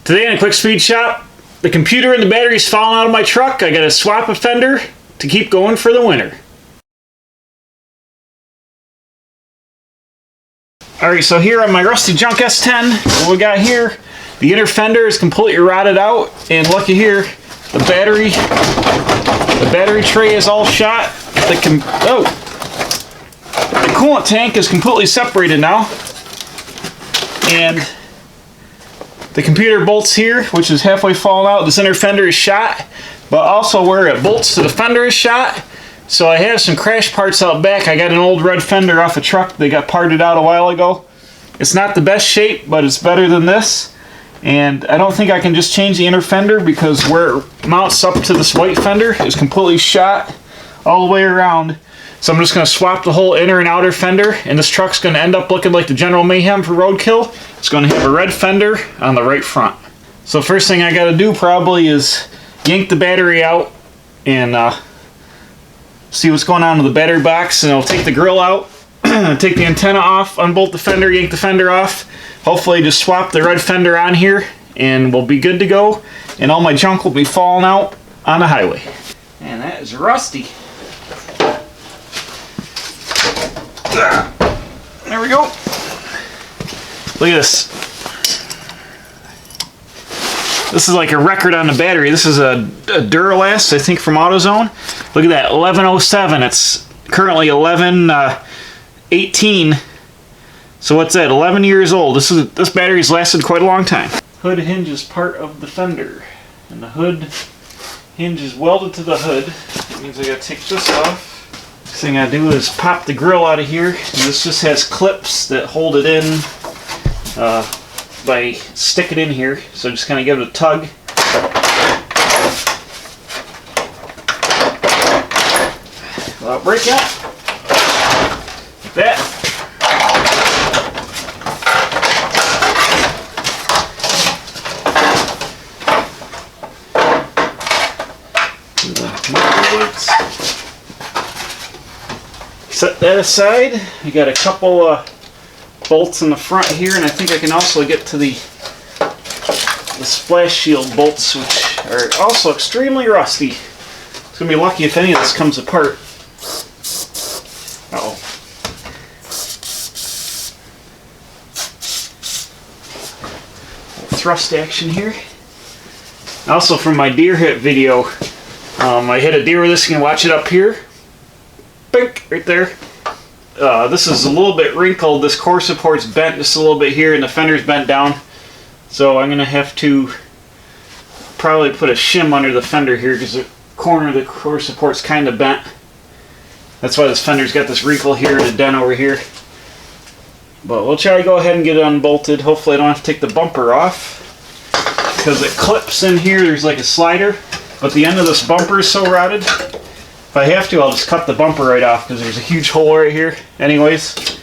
Today in a quick speed shop, the computer and the battery's falling out of my truck. I gotta swap a fender to keep going for the winter. Alright, so here on my rusty junk S10, what we got here, the inner fender is completely rotted out, and looky here, the battery tray is all shot. The coolant tank is completely separated now, and the computer bolts here, which is halfway fallen out. This inner fender is shot, but also where it bolts to the fender is shot. So I have some crash parts out back. I got an old red fender off a truck. They got parted out a while ago. It's not the best shape, but it's better than this. And I don't think I can just change the inner fender because where it mounts up to this white fender is completely shot all the way around. So I'm just going to swap the whole inner and outer fender, and this truck's going to end up looking like the General Mayhem for roadkill. It's going to have a red fender on the right front. So first thing I got to do probably is yank the battery out and see what's going on with the battery box, and I'll take the grill out, take the antenna off, unbolt the fender, yank the fender off. Hopefully just swap the red fender on here and we'll be good to go, and all my junk will be falling out on the highway. And that is rusty. There we go. Look at this. This is like a record on the battery. This is a Duralast, I think, from AutoZone. Look at that, 1107. It's currently 1118. So what's that? 11 years old. This battery's lasted quite a long time. Hood hinge is part of the fender, and the hood hinge is welded to the hood. That means I gotta take this off. Next thing I do is pop the grill out of here. And this just has clips that hold it in by sticking in here. So just kind of give it a tug. Without breaking it. Like that. Set that aside. I got a couple bolts in the front here, and I think I can also get to the splash shield bolts, which are also extremely rusty. It's gonna be lucky if any of this comes apart. Uh-oh. Thrust action here. Also from my deer hit video, I hit a deer with this. You can watch it up here. Bink, right there. This is a little bit wrinkled. This core support's bent just a little bit here, and the fender's bent down. So I'm going to have to probably put a shim under the fender here because the corner of the core support's kind of bent. That's why this fender's got this wrinkle here and a dent over here. But we'll try to go ahead and get it unbolted. Hopefully I don't have to take the bumper off because it clips in here. There's like a slider, but the end of this bumper is so rotted. If I have to, I'll just cut the bumper right off because there's a huge hole right here. Anyways,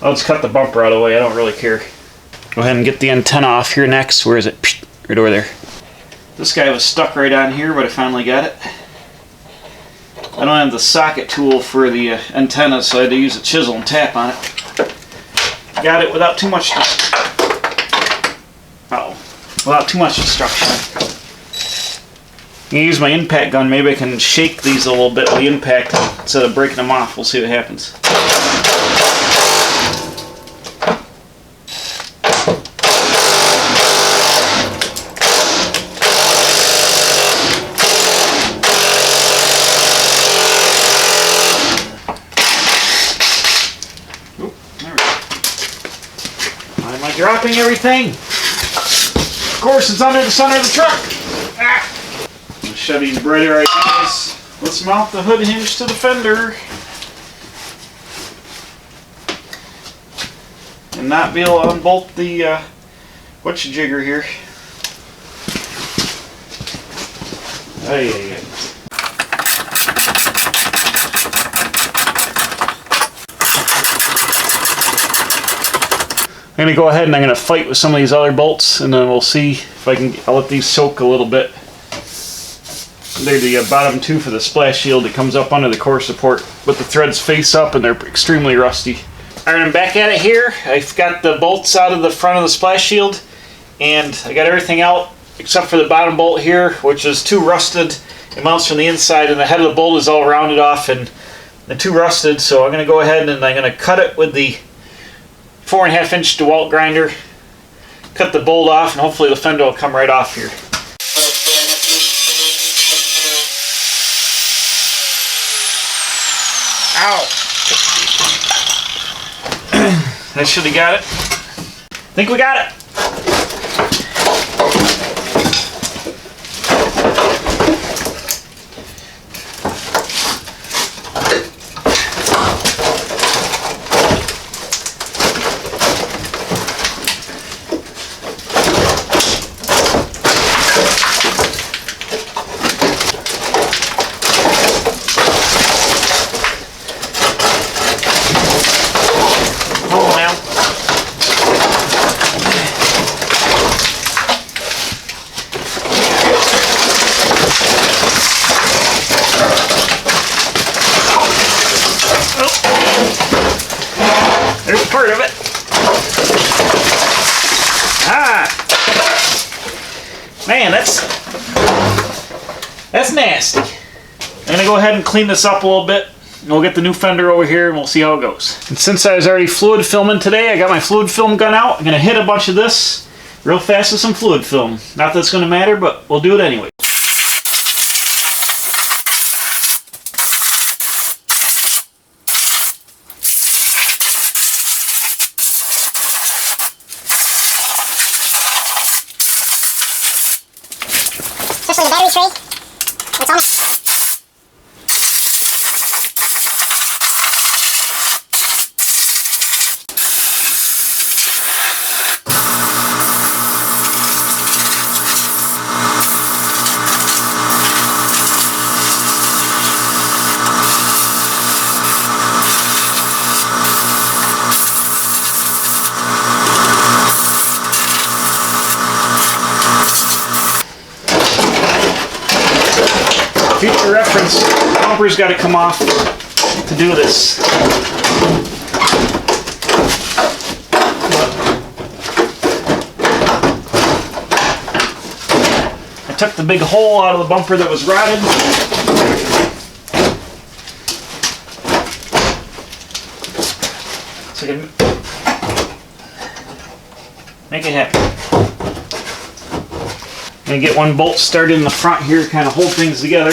I'll just cut the bumper out of the way. I don't really care. Go ahead and get the antenna off here next. Where is it? Right over there. This guy was stuck right on here, but I finally got it. I don't have the socket tool for the antenna, so I had to use a chisel and tap on it. Got it without too much. Without too much destruction. I'm going to use my impact gun. Maybe I can shake these a little bit with the impact instead of breaking them off. We'll see what happens. Oop, there we go. Why am I dropping everything? Of course, it's under the center of the truck. Ah. Chevy brighter ideas. Let's mount the hood hinge to the fender and not be able to unbolt the whatcha-jigger here. Ay. I'm going to go ahead and I'm going to fight with some of these other bolts, and then we'll see if I'll let these soak a little bit. They're the bottom two for the splash shield. It comes up under the core support, but the threads face up and they're extremely rusty. Alright, I'm back at it here. I've got the bolts out of the front of the splash shield, and I got everything out except for the bottom bolt here, which is too rusted. It mounts from the inside, and the head of the bolt is all rounded off and too rusted. So I'm going to go ahead and I'm going to cut it with the 4.5 inch DeWalt grinder. Cut the bolt off, and hopefully the fender will come right off here. Ow! That should have got it. I think we got it. There's part of it. Ah, man, that's nasty. I'm gonna go ahead and clean this up a little bit, and we'll get the new fender over here, and we'll see how it goes. And since I was already fluid filming today, I got my fluid film gun out. I'm gonna hit a bunch of this real fast with some fluid film. Not that it's gonna matter, but we'll do it anyway. Especially the battery tray. It's almost... Future reference, the bumper's got to come off to do this. I took the big hole out of the bumper that was rotted. So I can make it happen. I'm going to get one bolt started in the front here, kind of hold things together.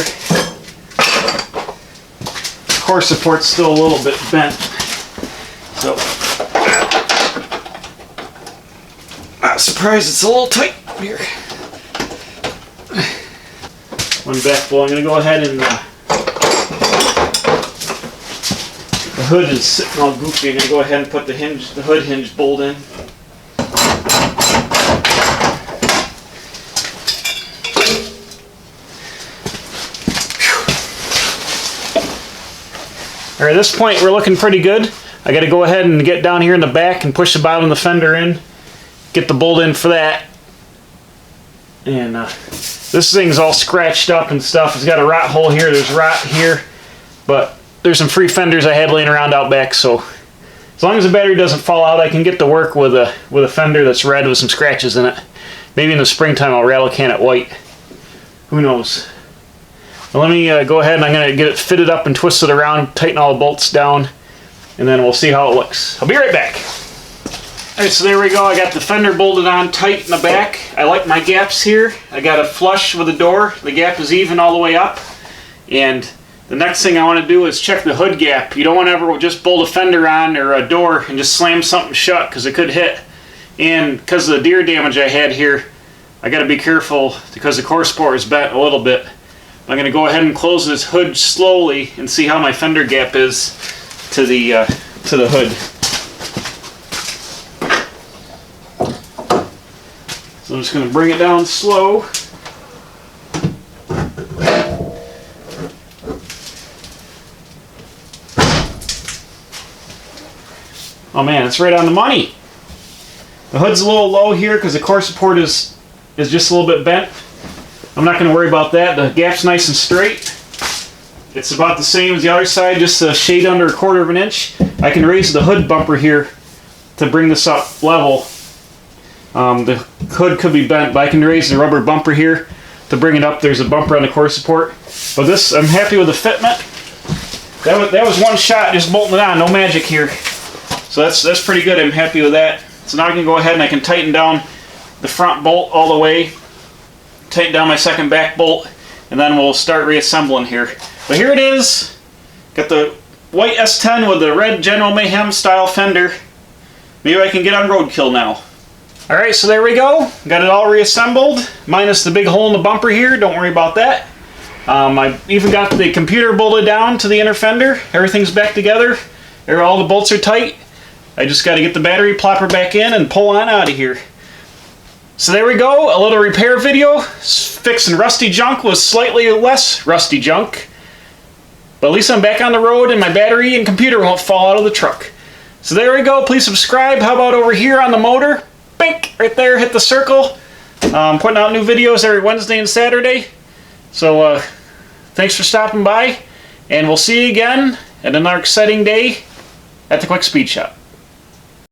The core support's still a little bit bent, so I'm surprised it's a little tight here. One back bolt. I'm going to go ahead and the hood is sitting all goofy. I'm going to go ahead and put the hood hinge bolt in. Alright, at this point we're looking pretty good. I got to go ahead and get down here in the back and push the bottom of the fender in. Get the bolt in for that. And this thing's all scratched up and stuff. It's got a rot hole here, there's rot here. But there's some free fenders I had laying around out back, so as long as the battery doesn't fall out, I can get to work with a fender that's red with some scratches in it. Maybe in the springtime I'll rattle can it white. Who knows? Let me go ahead and I'm going to get it fitted up and twisted around, tighten all the bolts down, and then we'll see how it looks. I'll be right back. Alright, so there we go. I got the fender bolted on tight in the back. I like my gaps here. I got it flush with the door. The gap is even all the way up. And the next thing I want to do is check the hood gap. You don't want to ever just bolt a fender on or a door and just slam something shut, because it could hit. And because of the deer damage I had here, I got to be careful because the core support is bent a little bit. I'm going to go ahead and close this hood slowly and see how my fender gap is to the hood. So I'm just going to bring it down slow. Oh man, it's right on the money. The hood's a little low here because the core support is just a little bit bent. I'm not going to worry about that. The gap's nice and straight. It's about the same as the other side, just a shade under 1/4 of an inch. I can raise the hood bumper here to bring this up level. The hood could be bent, but I can raise the rubber bumper here to bring it up. There's a bumper on the core support. But this, I'm happy with the fitment. That was one shot, just bolting it on, no magic here. So that's pretty good. I'm happy with that. So now I can go ahead and I can tighten down the front bolt all the way, tighten down my second back bolt, and then we'll start reassembling here. But here it is. Got the white S10 with the red General Mayhem style fender. Maybe I can get on roadkill now. Alright, so there we go. Got it all reassembled, minus the big hole in the bumper here. Don't worry about that. I even got the computer bolted down to the inner fender. Everything's back together. All the bolts are tight. I just got to get the battery plopper back in and pull on out of here. So there we go, a little repair video. Fixing rusty junk with slightly less rusty junk. But at least I'm back on the road and my battery and computer won't fall out of the truck. So there we go, please subscribe. How about over here on the motor? Bink, right there, hit the circle. Putting out new videos every Wednesday and Saturday. So thanks for stopping by, and we'll see you again at another exciting day at the Quick Speed Shop.